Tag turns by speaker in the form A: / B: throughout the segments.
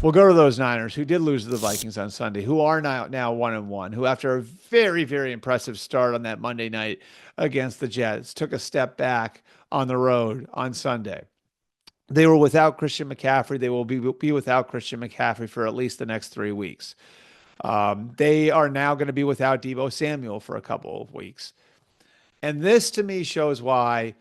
A: We'll go to those Niners who did lose to the Vikings on Sunday, who are now 1-1, who after a very, very impressive start on that Monday night against the Jets, took a step back on the road on Sunday. They were without Christian McCaffrey. They will be without Christian McCaffrey for at least the next 3 weeks. They are now going to be without Deebo Samuel for a couple of weeks. And this to me shows why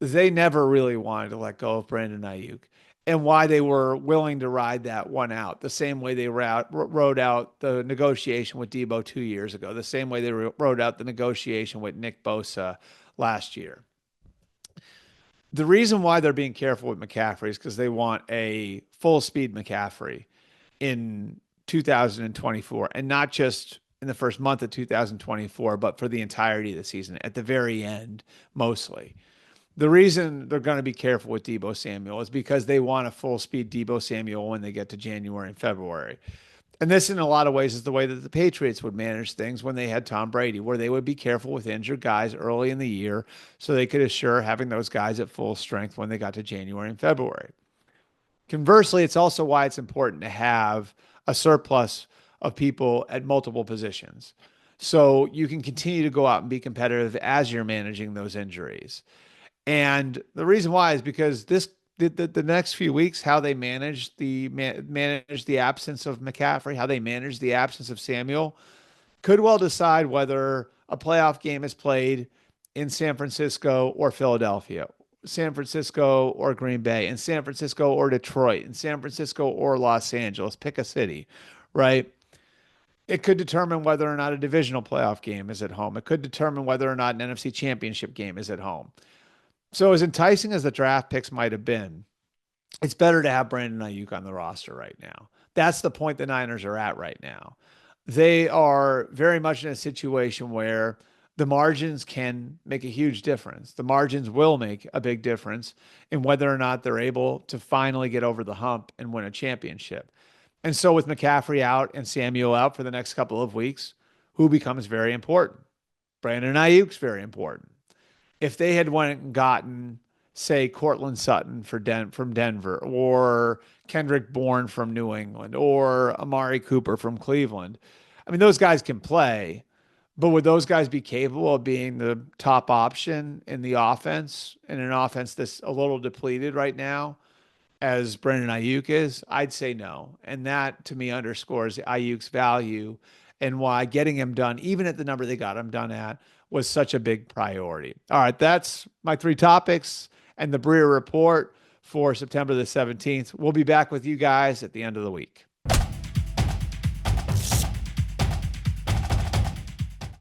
A: they never really wanted to let go of Brandon Aiyuk and why they were willing to ride that one out the same way they rode out the negotiation with Deebo 2 years ago, the same way they rode out the negotiation with Nick Bosa last year. The reason why they're being careful with McCaffrey is because they want a full speed McCaffrey in 2024, and not just in the first month of 2024, but for the entirety of the season, at the very end, mostly. The reason they're going to be careful with Deebo Samuel is because they want a full speed Deebo Samuel when they get to January and February. And this, in a lot of ways, is the way that the Patriots would manage things when they had Tom Brady, where they would be careful with injured guys early in the year so they could assure having those guys at full strength when they got to January and February. Conversely, it's also why it's important to have a surplus of people at multiple positions so you can continue to go out and be competitive as you're managing those injuries. And the reason why is because the next few weeks, how they manage the absence of McCaffrey, how they manage the absence of Samuel, could well decide whether a playoff game is played in San Francisco or Philadelphia, San Francisco or Green Bay, in San Francisco or Detroit, in San Francisco or Los Angeles. Pick a city, right? It could determine whether or not a divisional playoff game is at home. It could determine whether or not an NFC championship game is at home. So as enticing as the draft picks might have been, it's better to have Brandon Aiyuk on the roster right now. That's the point the Niners are at right now. They are very much in a situation where the margins can make a huge difference. The margins will make a big difference in whether or not they're able to finally get over the hump and win a championship. And so with McCaffrey out and Samuel out for the next couple of weeks, who becomes very important? Brandon Aiyuk's very important. If they had went and gotten, say, Cortland Sutton from Denver, or Kendrick Bourne from New England, or Amari Cooper from Cleveland, I mean, those guys can play, but would those guys be capable of being the top option in the offense, in an offense that's a little depleted right now, as Brandon Aiyuk is? I'd say no. And that, to me, underscores Aiyuk's value and why getting him done, even at the number they got him done at, was such a big priority. All right, that's my 3 topics and the Breer Report for September the 17th. We'll be back with you guys at the end of the week.